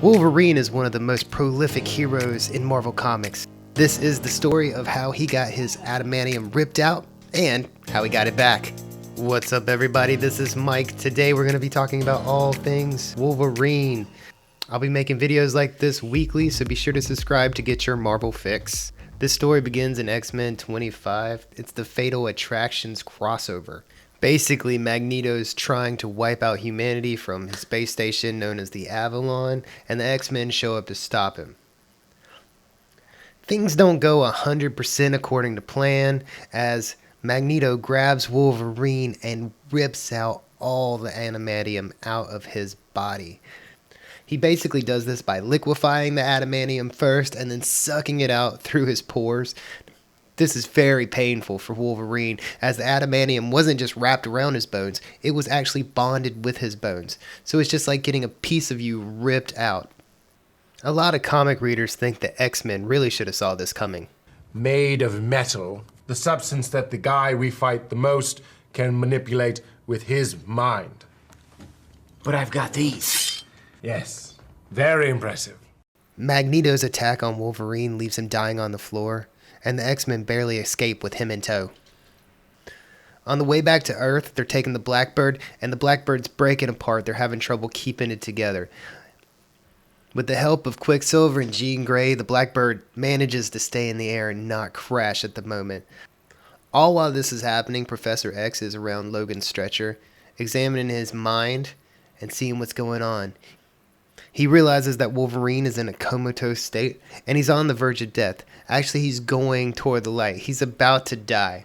Wolverine is one of the most prolific heroes in Marvel Comics. This is the story of how he got his adamantium ripped out and how he got it back. What's up, everybody? This is Mike. Today we're going to be talking about all things Wolverine. I'll be making videos like this weekly, so be sure to subscribe to get your Marvel fix. This story begins in X-Men 25. It's the Fatal Attractions crossover. Basically, Magneto's trying to wipe out humanity from his space station known as the Avalon, and the X-Men show up to stop him. Things don't go 100% according to plan, as Magneto grabs Wolverine and rips out all the adamantium out of his body. He basically does this by liquefying the adamantium first and then sucking it out through his pores. This is very painful for Wolverine, as the adamantium wasn't just wrapped around his bones, it was actually bonded with his bones. So it's just like getting a piece of you ripped out. A lot of comic readers think the X-Men really should have saw this coming. Made of metal, the substance that the guy we fight the most can manipulate with his mind. But I've got these. Yes, very impressive. Magneto's attack on Wolverine leaves him dying on the floor, and the X-Men barely escape with him in tow. On the way back to Earth, they're taking the Blackbird, and the Blackbird's breaking apart. They're having trouble keeping it together. With the help of Quicksilver and Jean Grey, the Blackbird manages to stay in the air and not crash at the moment. All while this is happening, Professor X is around Logan's stretcher, examining his mind and seeing what's going on. He realizes that Wolverine is in a comatose state, and he's on the verge of death. Actually, he's going toward the light. He's about to die.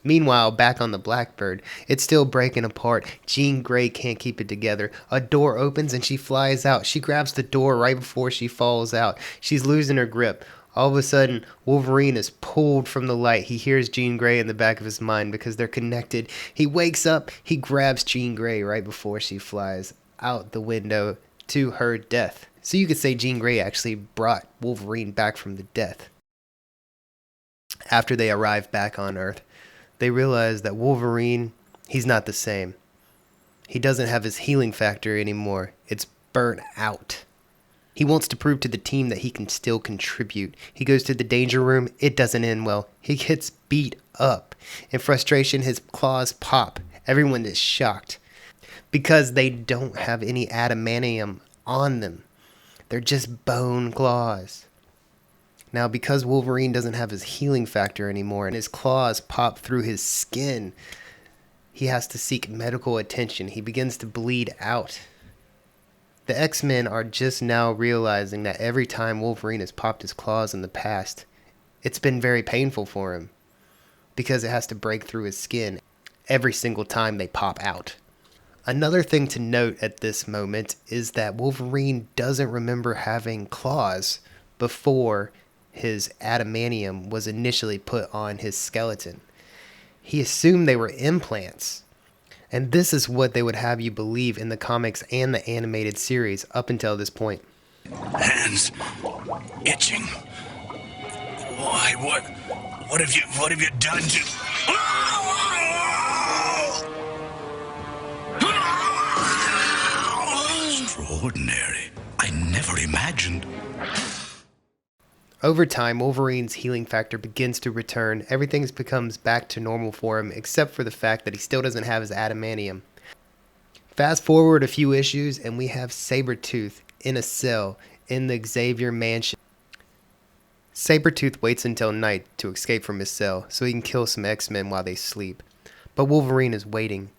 Meanwhile, back on the Blackbird, it's still breaking apart. Jean Grey can't keep it together. A door opens and she flies out. She grabs the door right before she falls out. She's losing her grip. All of a sudden, Wolverine is pulled from the light. He hears Jean Grey in the back of his mind because they're connected. He wakes up. He grabs Jean Grey right before she flies out the window to her death. So you could say Jean Grey actually brought Wolverine back from the death. After they arrive back on Earth, they realize that Wolverine, he's not the same. He doesn't have his healing factor anymore. It's burnt out. He wants to prove to the team that he can still contribute. He goes to the danger room. It doesn't end well. He gets beat up. In frustration, his claws pop. Everyone is shocked because they don't have any adamantium on them. They're just bone claws. Now, because Wolverine doesn't have his healing factor anymore and his claws pop through his skin, he has to seek medical attention. He begins to bleed out. The X-Men are just now realizing that every time Wolverine has popped his claws in the past, it's been very painful for him because it has to break through his skin every single time they pop out. Another thing to note at this moment is that Wolverine doesn't remember having claws before his adamantium was initially put on his skeleton. He assumed they were implants, and this is what they would have you believe in the comics and the animated series up until this point. Hands itching. Why? What have you done to? Extraordinary. I never imagined. Over time, Wolverine's healing factor begins to return. Everything becomes back to normal for him, except for the fact that he still doesn't have his adamantium. Fast forward a few issues, and we have Sabretooth in a cell in the Xavier mansion. Sabretooth waits until night to escape from his cell, so he can kill some X-Men while they sleep. But Wolverine is waiting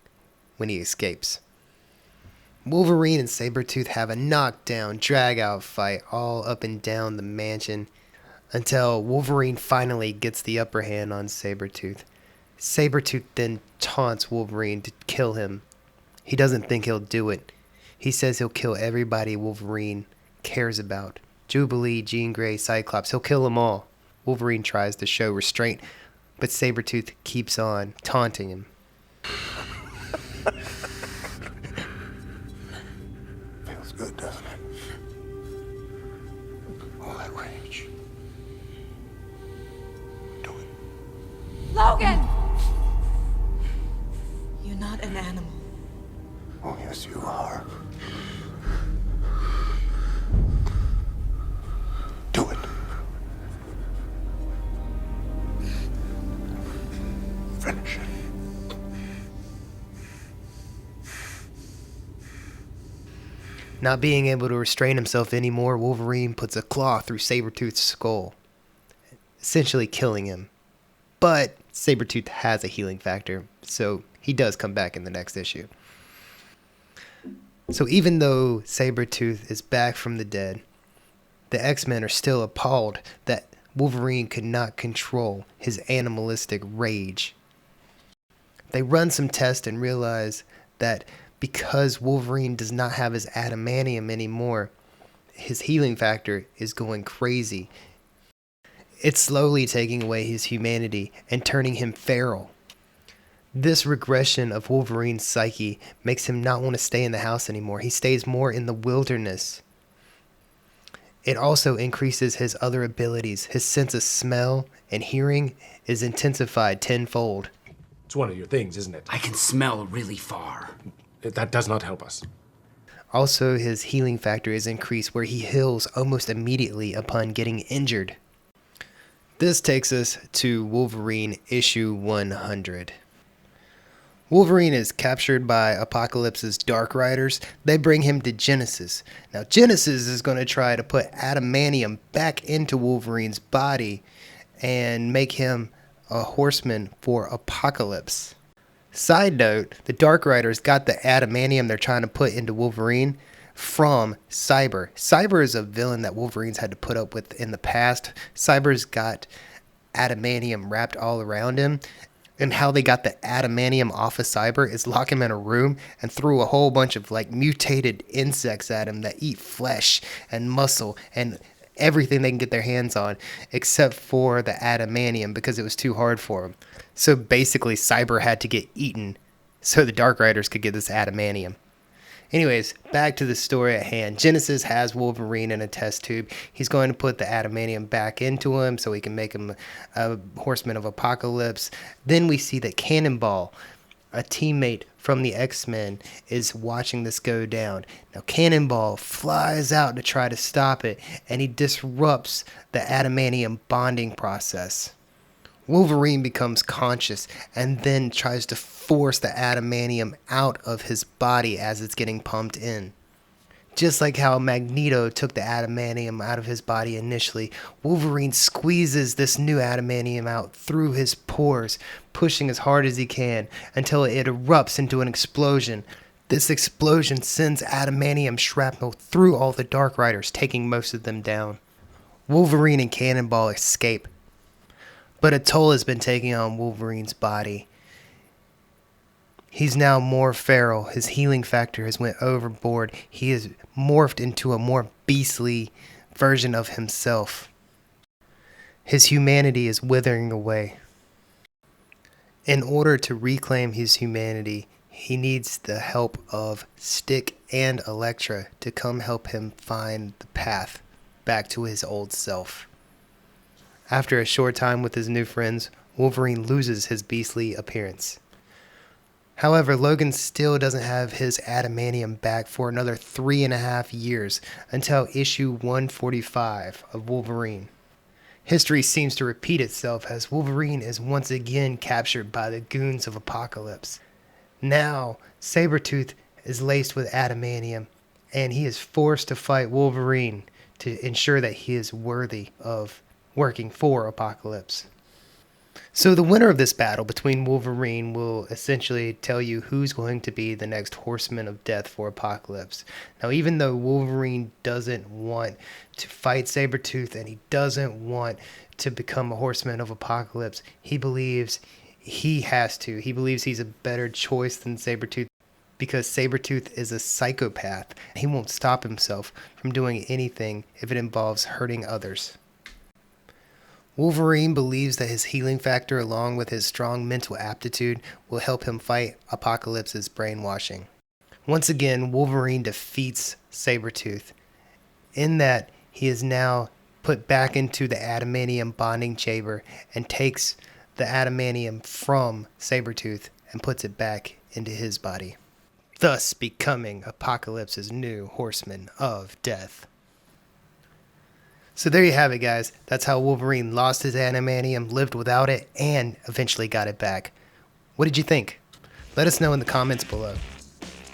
when he escapes. Wolverine and Sabretooth have a knockdown, drag-out fight all up and down the mansion, until Wolverine finally gets the upper hand on Sabretooth. Sabretooth then taunts Wolverine to kill him. He doesn't think he'll do it. He says he'll kill everybody Wolverine cares about. Jubilee, Jean Grey, Cyclops, he'll kill them all. Wolverine tries to show restraint, but Sabretooth keeps on taunting him. Feels good, doesn't it? All that rage. Logan! You're not an animal. Oh, yes, you are. Not being able to restrain himself anymore, Wolverine puts a claw through Sabretooth's skull, essentially killing him. But Sabretooth has a healing factor, so he does come back in the next issue. So even though Sabretooth is back from the dead, the X-Men are still appalled that Wolverine could not control his animalistic rage. They run some tests and realize that because Wolverine does not have his adamantium anymore, his healing factor is going crazy. It's slowly taking away his humanity and turning him feral. This regression of Wolverine's psyche makes him not want to stay in the house anymore. He stays more in the wilderness. It also increases his other abilities. His sense of smell and hearing is intensified tenfold. It's one of your things, isn't it? I can smell really far. That does not help us. Also, his healing factor is increased where he heals almost immediately upon getting injured. This takes us to Wolverine issue 100. Wolverine is captured by Apocalypse's Dark Riders. They bring him to Genesis. Now, Genesis is going to try to put adamantium back into Wolverine's body and make him a Horseman for Apocalypse. Side note, the Dark Riders got the adamantium they're trying to put into Wolverine from Cyber. Cyber is a villain that Wolverine's had to put up with in the past. Cyber's got adamantium wrapped all around him. And how they got the adamantium off of Cyber is lock him in a room and threw a whole bunch of like mutated insects at him that eat flesh and muscle and everything they can get their hands on except for the adamantium because it was too hard for him. So basically Cyber had to get eaten so the Dark Riders could get this adamantium. Anyways, back to the story at hand. Genesis has Wolverine in a test tube. He's going to put the adamantium back into him so he can make him a Horseman of Apocalypse. Then we see that Cannonball, a teammate from the X-Men, is watching this go down. Now, Cannonball flies out to try to stop it, and he disrupts the adamantium bonding process. Wolverine becomes conscious and then tries to force the adamantium out of his body as it's getting pumped in. Just like how Magneto took the adamantium out of his body initially, Wolverine squeezes this new adamantium out through his pores, pushing as hard as he can until it erupts into an explosion. This explosion sends adamantium shrapnel through all the Dark Riders, taking most of them down. Wolverine and Cannonball escape, but a toll has been taken on Wolverine's body. He's now more feral. His healing factor has went overboard. He is morphed into a more beastly version of himself. His humanity is withering away. In order to reclaim his humanity, he needs the help of Stick and Elektra to come help him find the path back to his old self. After a short time with his new friends, Wolverine loses his beastly appearance. However, Logan still doesn't have his adamantium back for another 3.5 years until issue 145 of Wolverine. History seems to repeat itself as Wolverine is once again captured by the goons of Apocalypse. Now, Sabretooth is laced with adamantium, and he is forced to fight Wolverine to ensure that he is worthy of working for Apocalypse. So the winner of this battle between Wolverine will essentially tell you who's going to be the next Horseman of Death for Apocalypse. Now, even though Wolverine doesn't want to fight Sabretooth and he doesn't want to become a Horseman of Apocalypse, he believes he has to. He believes he's a better choice than Sabretooth because Sabretooth is a psychopath. He won't stop himself from doing anything if it involves hurting others. Wolverine believes that his healing factor along with his strong mental aptitude will help him fight Apocalypse's brainwashing. Once again, Wolverine defeats Sabretooth in that he is now put back into the adamantium bonding chamber and takes the adamantium from Sabretooth and puts it back into his body, thus becoming Apocalypse's new Horseman of Death. So there you have it, guys. That's how Wolverine lost his adamantium, lived without it, and eventually got it back. What did you think? Let us know in the comments below.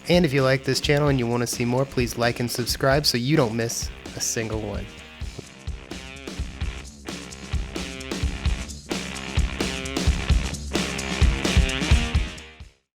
And if you like this channel and you want to see more, please like and subscribe so you don't miss a single one.